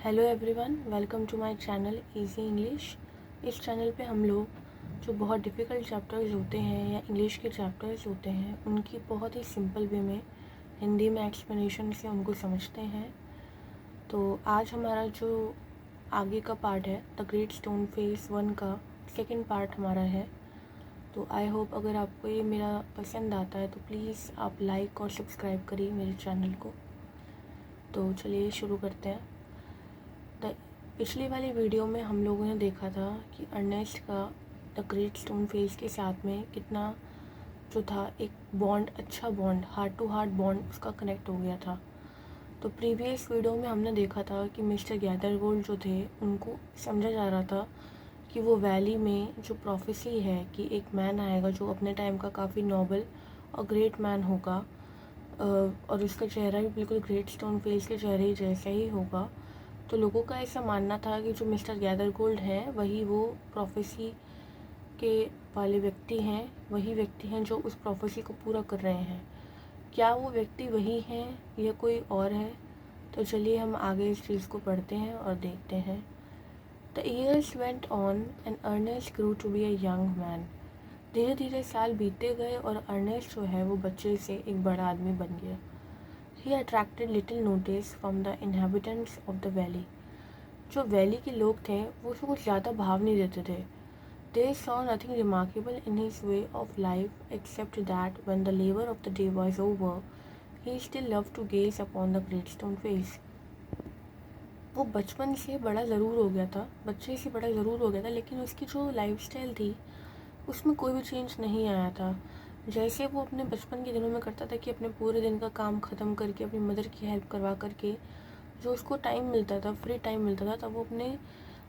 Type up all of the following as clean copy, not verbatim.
Hello everyone, welcome to my channel easy English. इस channel पे हम लोग जो बहुत डिफ़िकल्ट चैप्टर्स होते हैं या इंग्लिश के चैप्टर्स होते हैं उनकी बहुत ही सिंपल वे में हिंदी में एक्सप्लेनेशन से उनको समझते हैं। तो आज हमारा जो आगे का पार्ट है द ग्रेट स्टोन फेस 1 का सेकंड पार्ट हमारा है। तो आई होप अगर आपको ये मेरा पसंद आता है तो प्लीज़ आप लाइक और सब्सक्राइब करिए मेरे चैनल को। तो चलिए शुरू करते हैं। पिछली वाली वीडियो में हम लोगों ने देखा था कि अर्नेस्ट का द ग्रेट स्टोन फेस के साथ में कितना जो था एक बॉन्ड, अच्छा bond, heart to heart bond उसका कनेक्ट हो गया था। तो प्रीवियस वीडियो में हमने देखा था कि मिस्टर गैदरगोल्ड जो थे उनको समझा जा रहा था कि वो वैली में जो प्रोफेसी है कि एक मैन आएगा जो अपने टाइम का काफ़ी नोबल और ग्रेट मैन होगा और उसका चेहरा भी बिल्कुल ग्रेट स्टोन फेस के चेहरे जैसा ही होगा। तो लोगों का ऐसा मानना था कि जो मिस्टर गैदरगोल्ड हैं वही वो प्रोफेसी के वाले व्यक्ति हैं, वही व्यक्ति हैं जो उस प्रोफेसी को पूरा कर रहे हैं। क्या वो व्यक्ति वही हैं या कोई और है? तो चलिए हम आगे इस चीज़ को पढ़ते हैं और देखते हैं। The years went on and Ernest grew to be a young man. धीरे धीरे साल बीतते गए और अर्नेस्ट जो है वो बच्चे से एक बड़ा आदमी बन गया। He attracted little notice from the inhabitants of the valley. जो वैली के लोग थे वो उसको कुछ ज़्यादा भाव नहीं देते थे। They saw nothing remarkable in his way of life except that when the labor of the day was over, he still loved to gaze upon the great stone face. वो बचपन से बड़ा ज़रूर हो गया था, बच्चे से बड़ा ज़रूर हो गया था, लेकिन उसकी जो लाइफस्टाइल थी उसमें कोई भी चेंज नहीं आया था। जैसे वो अपने बचपन के दिनों में करता था कि अपने पूरे दिन का काम ख़त्म करके अपनी मदर की हेल्प करवा करके जो उसको टाइम मिलता था, फ्री टाइम मिलता था, तब वो अपने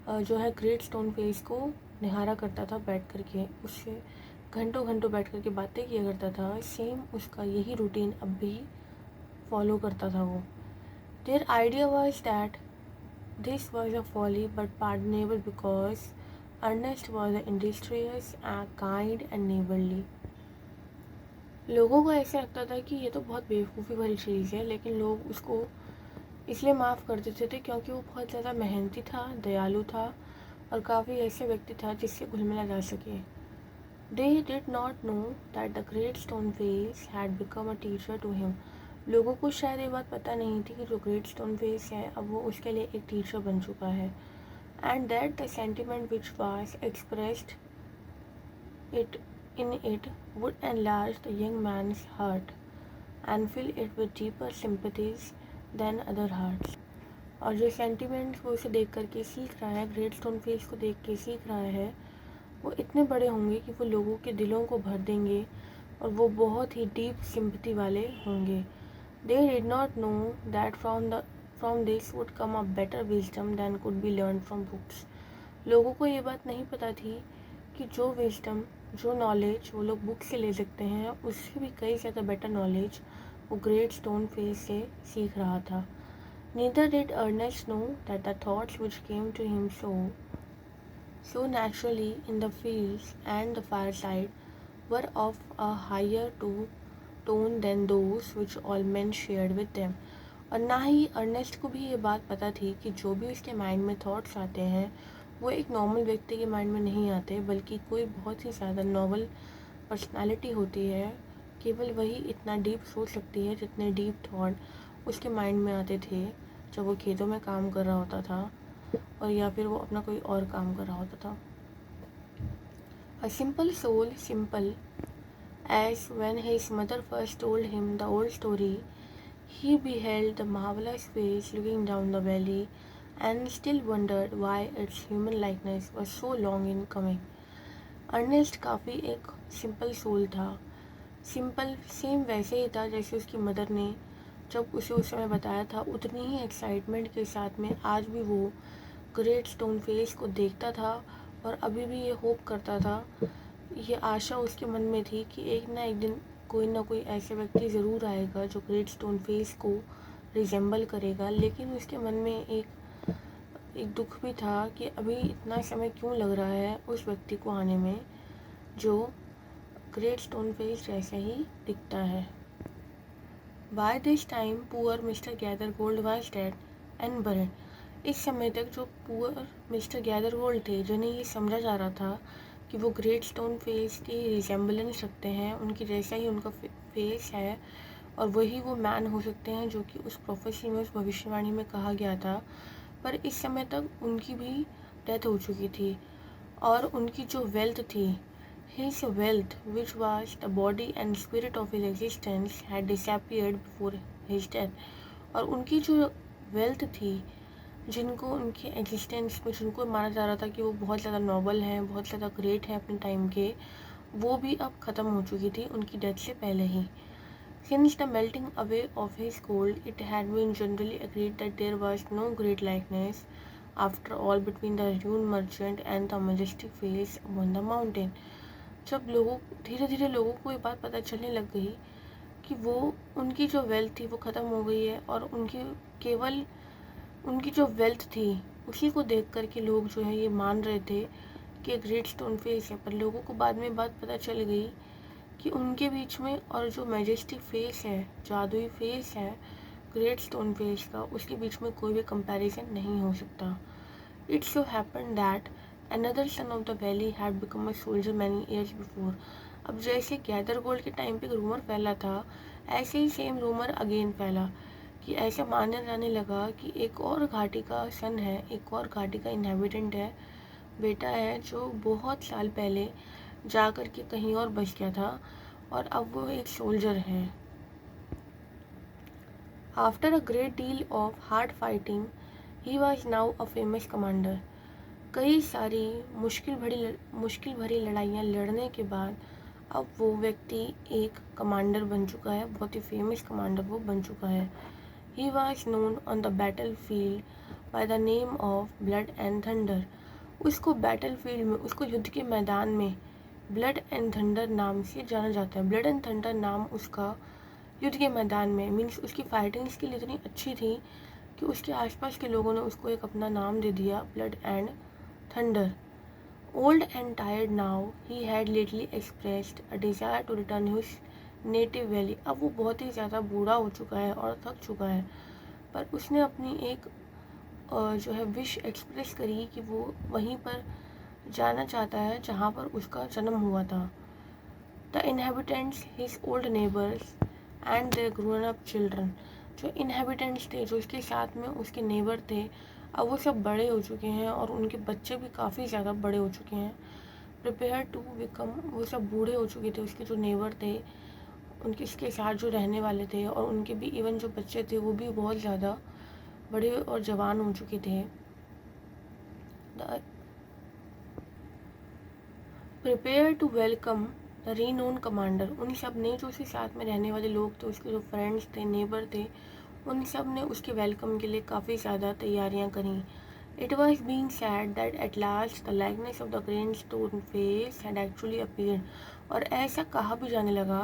जो है ग्रेट स्टोन फेस को निहारा करता था बैठ करके, उससे घंटों घंटों बैठ करके बातें किया करता था। सेम उसका यही रूटीन अब भी फॉलो करता था वो। Their idea was that this was a folly but pardonable because Ernest was industrious kind and neighbourly. लोगों को ऐसा लगता था कि ये तो बहुत बेवकूफ़ी भरी चीज़ है, लेकिन लोग उसको इसलिए माफ़ कर देते थे क्योंकि वो बहुत ज़्यादा मेहनती था, दयालु था और काफ़ी ऐसे व्यक्ति था जिससे घुल मिला जा सके। They did not know that the great stone face had become a teacher to him. लोगों को शायद ये बात पता नहीं थी कि जो ग्रेट स्टोन फेस है अब वो उसके लिए एक टीचर बन चुका है। And that the sentiment which was expressed it it would enlarge the young man's heart and fill it with deeper sympathies than other hearts. और जो सेंटिमेंट्स वो उसे देख करके सीख रहा है, ग्रेट स्टोन फेस को देख के सीख रहा है, वो इतने बड़े होंगे कि वो लोगों के दिलों को भर देंगे और वो बहुत ही डीप सिंपथी वाले होंगे। They did not know that from this would come a better wisdom than could be learn from books. लोगों को ये बात नहीं पता थी कि जो विजडम, जो नॉलेज वो लोग बुक से ले सकते हैं, उससे भी कई ज़्यादा बेटर नॉलेज वो ग्रेट स्टोन फेस से सीख रहा था। Neither did Ernest know that the thoughts which came to him so naturally in the fields and the fireside were of a higher tone than those which all men shared with them. और ना ही Ernest को भी ये बात पता थी कि जो भी उसके माइंड में थॉट्स आते हैं वो एक नॉर्मल व्यक्ति के माइंड में नहीं आते, बल्कि कोई बहुत ही ज़्यादा नॉवल पर्सनालिटी होती है, केवल वही इतना डीप सोच सकती है जितने डीप थॉट उसके माइंड में आते थे जब वो खेतों में काम कर रहा होता था और या फिर वो अपना कोई और काम कर रहा होता था। A simple soul, simple as when his mother first told him the old story, he beheld the marvelous face looking down the valley and still wondered why its human likeness was so long in coming. Ernest काफ़ी एक simple soul था, simple same वैसे ही था जैसे उसकी mother ने जब उसे उस समय बताया था, उतनी ही एक्साइटमेंट के साथ में आज भी वो ग्रेट स्टोन फेस को देखता था और अभी भी ये होप करता था, ये आशा उसके मन में थी कि एक ना एक दिन कोई ना कोई ऐसे व्यक्ति ज़रूर आएगा जो ग्रेट स्टोन फेस को रिजेंबल करेगा। लेकिन उसके मन में एक दुख भी था कि अभी इतना समय क्यों लग रहा है उस व्यक्ति को आने में जो ग्रेट स्टोन फेस जैसा ही दिखता है। By this time poor Mr. Gathergold was dead and buried. इस समय तक जो पुअर मिस्टर गैदरहोल्ड थे, जिन्हें ये समझा जा रहा था कि वो ग्रेट स्टोन फेस की रिजेम्बलेंस रखते हैं, उनकी जैसा ही उनका फेस है और वही वो मैन हो सकते हैं जो कि उस प्रोफेसी में, उस भविष्यवाणी में कहा गया था, पर इस समय तक उनकी भी डेथ हो चुकी थी और उनकी जो वेल्थ थी, his wealth, which was the body and spirit of his existence, had disappeared before his death. और उनकी जो वेल्थ थी, जिनको उनके एग्जिस्टेंस में जिनको माना जा रहा था कि वो बहुत ज़्यादा नोबल हैं, बहुत ज़्यादा ग्रेट हैं अपने टाइम के, वो भी अब ख़त्म हो चुकी थी उनकी डेथ से पहले ही. Since the melting away of his gold, it had been generally agreed that there was no great likeness, after all, between the ruined merchant and the majestic face upon the mountain. जब धीरे धीरे लोगों को ये बात पता चलने लग गई कि वो उनकी जो वेल्थ थी वो ख़त्म हो गई है और केवल उनकी जो वेल्थ थी उसी को देख कर के लोग जो है ये मान रहे थे कि ग्रेट स्टोन फेस है, पर लोगों को बाद में बात पता चल गई कि उनके बीच में और जो मैजेस्टिक फेस है, जादुई फेस है ग्रेट स्टोन फेस का, उसके बीच में कोई भी कंपैरिजन नहीं हो सकता. It so happen that another son of the valley had become a soldier many years before. अब जैसे गैदरगोल्ड के टाइम पे रूमर फैला था, ऐसे ही सेम रूमर अगेन फैला कि ऐसा माना जाने लगा कि एक और घाटी का सन है, एक और घाटी का इनहेबिटेंट है, बेटा है, जो बहुत साल पहले जा कर के कहीं और बच गया था और अब वो एक सोल्जर है. After a great deal of hard fighting he was now a famous commander. कई सारी मुश्किल भरी लड़ाइयाँ लड़ने के बाद अब वो व्यक्ति एक कमांडर बन चुका है, बहुत ही फेमस कमांडर वो बन चुका है. He was known on the battle field by the name of blood and thunder. उसको बैटल फील्ड में, उसको युद्ध के मैदान में ब्लड एंड थंडर नाम से जाना जाता है. ब्लड एंड थंडर नाम उसका युद्ध के मैदान में, मीन्स उसकी फाइटिंग स्किल इतनी अच्छी थी कि उसके आसपास के लोगों ने उसको एक अपना नाम दे दिया, blood and thunder. Old and tired now, he had lately expressed a desire to return to his native valley. अब वो बहुत ही ज़्यादा बूढ़ा हो चुका है और थक चुका है, पर उसने अपनी एक जो है विश एक्सप्रेस करी कि वो वहीं पर जाना चाहता है जहाँ पर उसका जन्म हुआ था. The inhabitants, his old neighbours and their grown up children. जो इनहेबिटेंट्स थे, जो उसके साथ में उसके नेबर थे, अब वो सब बड़े हो चुके हैं और उनके बच्चे भी काफ़ी ज़्यादा बड़े हो चुके हैं. प्रिपेयर टू बिकम, वो सब बूढ़े हो चुके थे. उसके जो नेबर थे, उनके इसके साथ जो रहने वाले थे, और उनके भी इवन जो बच्चे थे वो भी बहुत ज़्यादा बड़े और जवान हो चुके थे. Prepare to welcome the renowned commander. उन सब ने, जो उसके साथ में रहने वाले लोग थे, उसके जो फ्रेंड्स थे, नेबर थे, उन सब ने उसके वेलकम के लिए काफ़ी ज़्यादा तैयारियां करी. It was being sad that at last the likeness of the great stone face had actually appeared. और ऐसा कहा भी जाने लगा